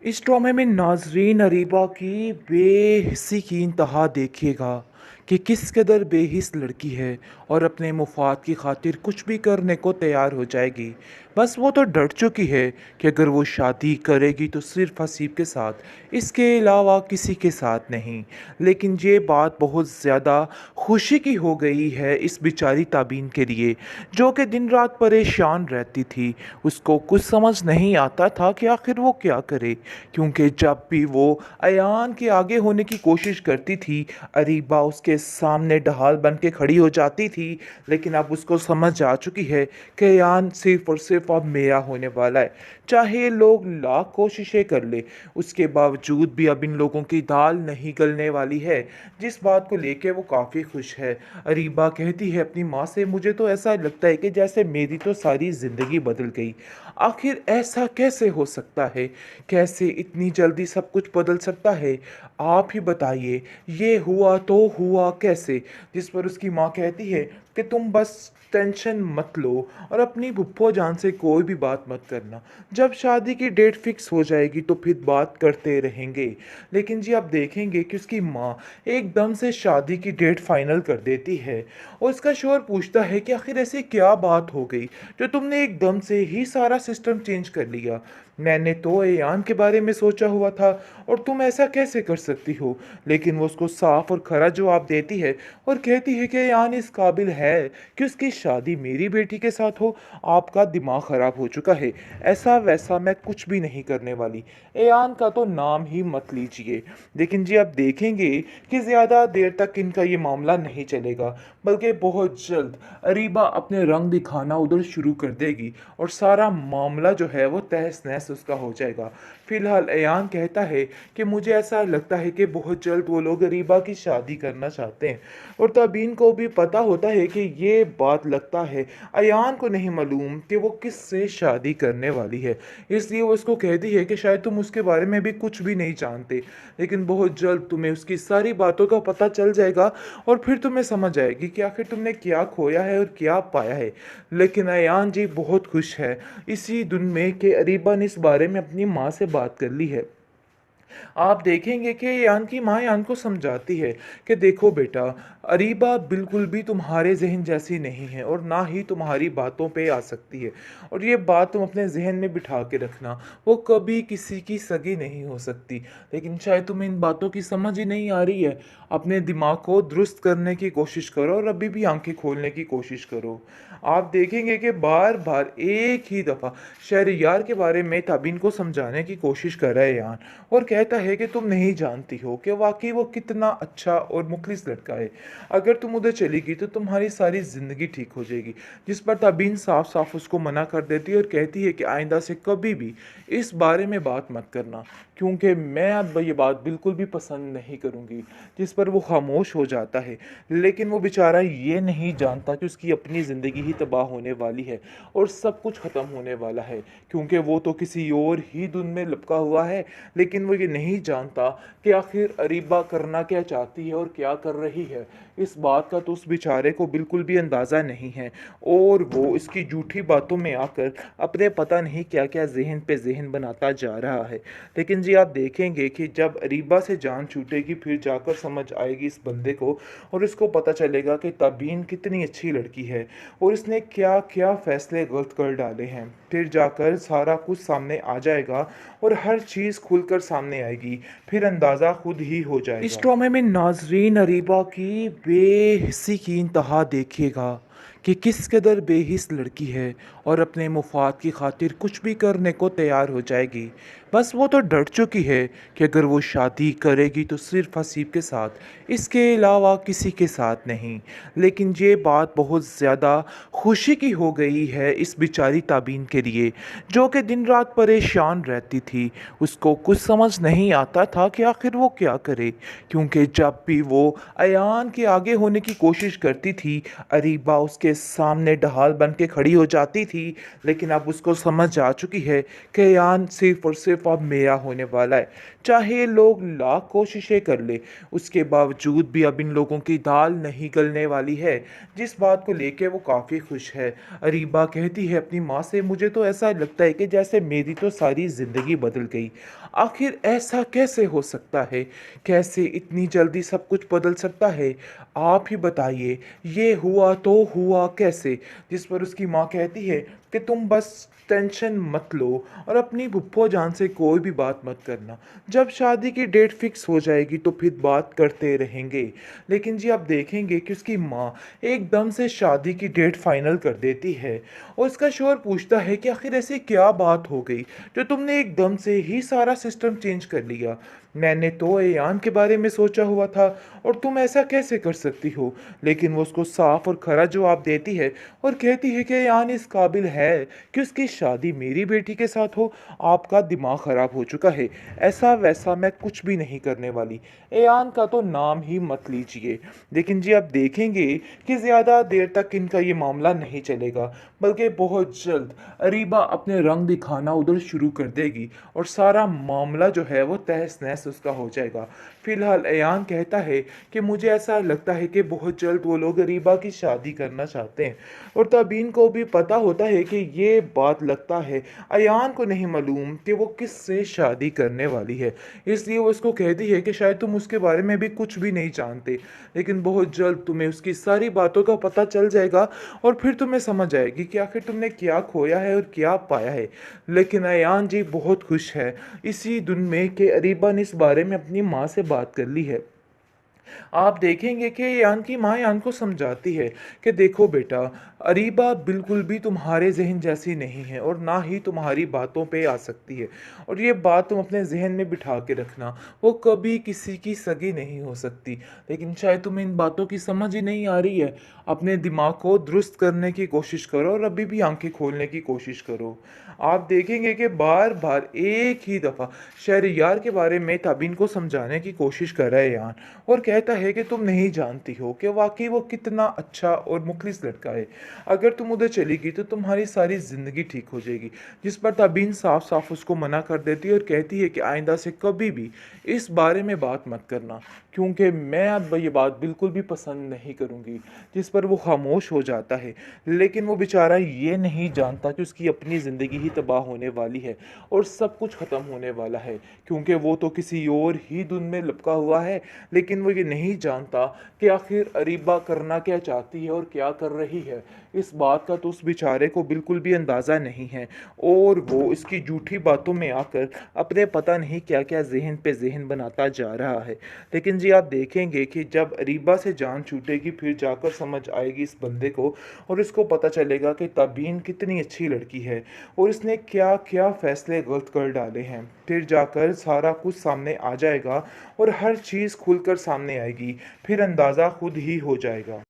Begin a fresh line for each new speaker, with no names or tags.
इस ड्रामे में नाज़रीन अरीबा की बेहिस्सी की इंतहा देखिएगा कि किस कदर बेहिस लड़की है और अपने मुफाद की खातिर कुछ भी करने को तैयार हो जाएगी। बस वो तो डर चुकी है कि अगर वो शादी करेगी तो सिर्फ हसीब के साथ, इसके अलावा किसी के साथ नहीं। लेकिन ये बात बहुत ज़्यादा खुशी की हो गई है इस बेचारी ताबीन के लिए, जो कि दिन रात परेशान रहती थी। उसको कुछ समझ नहीं आता था कि आखिर वो क्या करे, क्योंकि जब भी वो अयान के आगे होने की कोशिश करती थी, अरीबा उसके सामने ढाल बन के खड़ी हो जाती थी। लेकिन अब उसको समझ आ चुकी है कि अयान सिर्फ और सिर्फ अब मेरा होने वाला है। चाहे लोग लाख कोशिशें कर ले, उसके बावजूद भी अब इन लोगों की दाल नहीं गलने वाली है। जिस बात को लेके वो काफ़ी खुश है। अरीबा कहती है अपनी माँ से, मुझे तो ऐसा लगता है कि जैसे मेरी तो सारी ज़िंदगी बदल गई। आखिर ऐसा कैसे हो सकता है? कैसे इतनी जल्दी सब कुछ बदल सकता है? आप ही बताइए, ये हुआ तो हुआ कैसे? जिस पर उसकी माँ कहती है कि तुम बस टेंशन मत लो और अपनी फूफो जान से कोई भी बात मत करना। जब शादी की डेट फिक्स हो जाएगी तो फिर बात करते रहेंगे। लेकिन जी आप देखेंगे कि उसकी माँ एकदम से शादी की डेट फाइनल कर देती है और उसका शौहर पूछता है कि आखिर ऐसी क्या बात हो गई जो तुमने एकदम से ही सारा सिस्टम चेंज कर लिया। मैंने तो ऐयान के बारे में सोचा हुआ था और तुम ऐसा कैसे कर सकती हो? लेकिन वो उसको साफ और खरा जवाब देती है और कहती है कि ऐयान इस काबिल है कि उसकी शादी मेरी बेटी के साथ हो। आपका दिमाग ख़राब हो चुका है। ऐसा वैसा मैं कुछ भी नहीं करने वाली। ऐयान का तो नाम ही मत लीजिए। लेकिन जी आप देखेंगे कि ज़्यादा देर तक इनका ये मामला नहीं चलेगा, बल्कि बहुत जल्द अरीबा अपने रंग दिखाना उधर शुरू कर देगी और सारा मामला जो है वो तहस नहस उसका हो जाएगा। फिलहाल अयान कहता है कि मुझे ऐसा लगता है कि बहुत जल्द वो लोग अरीबा की शादी करना चाहते हैं और तबीन को भी पता होता है कि ये बात लगता है अयान को नहीं मालूम कि वो किससे शादी करने वाली है। इसलिए वो उसको कहती है कि शायद तुम उसके बारे में भी कुछ भी नहीं जानते, लेकिन बहुत जल्द तुम्हें उसकी सारी बातों का पता चल जाएगा और फिर तुम्हें समझ आएगी कि आखिर तुमने क्या खोया है और क्या पाया है। लेकिन अयान जी बहुत खुश है इसी धुन में कि अरीबा ने इस बारे में अपनी माँ से बात कर ली है। आप देखेंगे कि यान की माँ यान को समझाती है कि देखो बेटा, अरीबा बिल्कुल भी तुम्हारे जहन जैसी नहीं है और ना ही तुम्हारी बातों पे आ सकती है। और ये बात तुम अपने जहन में बिठा के रखना, वो कभी किसी की सगी नहीं हो सकती। लेकिन शायद तुम्हें इन बातों की समझ ही नहीं आ रही है। अपने दिमाग को दुरुस्त करने की कोशिश करो और अभी भी आंखें खोलने की कोशिश करो। आप देखेंगे कि बार बार एक ही दफ़ा शहरयार के बारे में ताबिन को समझाने की कोशिश कर रहा है यान, और कहता है कि तुम नहीं जानती हो कि वाकई वो कितना अच्छा और मुखलिस लड़का है। अगर तुम उधर चलेगी तो तुम्हारी सारी ज़िंदगी ठीक हो जाएगी। जिस पर तबीन साफ साफ उसको मना कर देती है और कहती है कि आइंदा से कभी भी इस बारे में बात मत करना, क्योंकि मैं अब ये बात बिल्कुल भी पसंद नहीं करूँगी। जिस पर वो खामोश हो जाता है। लेकिन वो बेचारा ये नहीं जानता कि उसकी अपनी ज़िंदगी ही तबाह होने वाली है और सब कुछ ख़त्म होने वाला है, क्योंकि वो तो किसी और ही धुन में लपका हुआ है। लेकिन वो ये नहीं जानता कि आखिर अरीबा करना क्या चाहती है और क्या कर रही है। इस बात का तो उस बेचारे को बिल्कुल भी अंदाज़ा नहीं है और वो इसकी झूठी बातों में आकर अपने पता नहीं क्या क्या जहन पे जहन बनाता जा रहा है। लेकिन जी आप देखेंगे कि जब अरीबा से जान छूटेगी फिर जाकर समझ आएगी इस बंदे को और इसको पता चलेगा कि तबीन कितनी अच्छी लड़की है और इसने क्या क्या फ़ैसले गलत कर डाले हैं। फिर जाकर सारा कुछ सामने आ जाएगा और हर चीज़ खुलकर सामने आएगी। फिर अंदाज़ा खुद ही हो जाएगा। इस ड्रामे में नाजरीन अरीबा की बेहिस्सी की इंतहा देखिएगा कि किस कदर बेहिस लड़की है और अपने मुफाद की खातिर कुछ भी करने को तैयार हो जाएगी। बस वो तो डर चुकी है कि अगर वो शादी करेगी तो सिर्फ हसीब के साथ, इसके अलावा किसी के साथ नहीं। लेकिन ये बात बहुत ज़्यादा खुशी की हो गई है इस बेचारी ताबीन के लिए, जो कि दिन रात परेशान रहती थी। उसको कुछ समझ नहीं आता था कि आखिर वो क्या करे, क्योंकि जब भी वो अयान के आगे होने की कोशिश करती थी, अरीबा उसके सामने ढाल बन के खड़ी हो जाती थी। लेकिन अब उसको समझ आ चुकी है कि अयान सिर्फ और सिर्फ सिर्फ अब मेरा होने वाला है। चाहे लोग लाख कोशिशें कर ले, उसके बावजूद भी अब इन लोगों की दाल नहीं गलने वाली है। जिस बात को लेके वो काफ़ी खुश है। अरीबा कहती है अपनी माँ से, मुझे तो ऐसा लगता है कि जैसे मेरी तो सारी ज़िंदगी बदल गई। आखिर ऐसा कैसे हो सकता है? कैसे इतनी जल्दी सब कुछ बदल सकता है? आप ही बताइए, ये हुआ तो हुआ कैसे? जिस पर उसकी माँ कहती है कि तुम बस टेंशन मत लो और अपनी फूफो जान से कोई भी बात मत करना। जब शादी की डेट फिक्स हो जाएगी तो फिर बात करते रहेंगे। लेकिन जी आप देखेंगे कि उसकी माँ एकदम से शादी की डेट फाइनल कर देती है और उसका शौहर पूछता है कि आखिर ऐसी क्या बात हो गई जो तुमने एकदम से ही सारा सिस्टम चेंज कर लिया। मैंने तो ऐयान के बारे में सोचा हुआ था और तुम ऐसा कैसे कर सकती हो? लेकिन वो उसको साफ और खरा जवाब देती है और कहती है कि ऐयान इस काबिल है कि उसकी शादी मेरी बेटी के साथ हो। आपका दिमाग खराब हो चुका है। ऐसा वैसा मैं कुछ भी नहीं करने वाली। ऐयान का तो नाम ही मत लीजिए। लेकिन जी आप देखेंगे कि ज़्यादा देर तक इनका ये मामला नहीं चलेगा, बल्कि बहुत जल्द अरीबा अपने रंग दिखाना उधर शुरू कर देगी और सारा मामला जो है वो तहस नहस उसका हो जाएगा। फिलहाल ऐयान कहता है कि मुझे ऐसा लगता है कि बहुत जल्द वो लोग अरीबा की शादी करना चाहते हैं और तबीन को भी पता होता है कि ये बात लगता है ऐयान को नहीं मालूम कि वो किससे शादी करने वाली है। इसलिए वो उसको कहती है कि शायद तुम उसके बारे में भी कुछ भी नहीं जानते, लेकिन बहुत जल्द तुम्हें उसकी सारी बातों का पता चल जाएगा और फिर तुम्हें समझ आएगी कि आखिर तुमने क्या खोया है और क्या पाया है। लेकिन ऐयान जी बहुत खुश है इसी धुन में कि अरीबा ने इस बारे में अपनी माँ से बात कर ली है। आप देखेंगे कि यान की माँ यान को समझाती है कि देखो बेटा, अरीबा बिल्कुल भी तुम्हारे जहन जैसी नहीं है और ना ही तुम्हारी बातों पे आ सकती है और ये बात तुम अपने जहन में बिठा के रखना, वो कभी किसी की सगी नहीं हो सकती। लेकिन शायद तुम्हें इन बातों की समझ ही नहीं आ रही है। अपने दिमाग को दुरुस्त करने की कोशिश करो और अभी भी आंखें खोलने की कोशिश करो। आप देखेंगे कि बार बार एक ही दफ़ा शहरयार के बारे में तबीन को समझाने की कोशिश कर रहा है यान और कहता है कि तुम नहीं जानती हो कि वाकई वो कितना अच्छा और मुखलिस लड़का है। अगर तुम उधर चलेगी तो तुम्हारी सारी ज़िंदगी ठीक हो जाएगी। जिस पर तबीन साफ साफ उसको मना कर देती है और कहती है कि आइंदा से कभी भी इस बारे में बात मत करना, क्योंकि मैं अब ये बात बिल्कुल भी पसंद नहीं करूँगी। जिस पर वो खामोश हो जाता है। लेकिन वो बेचारा ये नहीं जानता कि उसकी अपनी ज़िंदगी ही तबाह होने वाली है और सब कुछ ख़त्म होने वाला है, क्योंकि वो तो किसी और ही धुन में लिपका हुआ है। लेकिन वो ये नहीं जानता कि आखिर अरीबा करना क्या चाहती है और क्या कर रही है। इस बात का तो उस बेचारे को बिल्कुल भी अंदाज़ा नहीं है और वो इसकी झूठी बातों में आकर अपने पता नहीं क्या क्या जहन पे जहन बनाता जा रहा है। लेकिन जी आप देखेंगे कि जब अरीबा से जान छूटेगी फिर जाकर समझ आएगी इस बंदे को और इसको पता चलेगा कि तबीन कितनी अच्छी लड़की है और इसने क्या क्या फ़ैसले गलत कर डाले हैं। फिर जाकर सारा कुछ सामने आ जाएगा और हर चीज़ खुलकर सामने आएगी। फिर अंदाज़ा खुद ही हो जाएगा।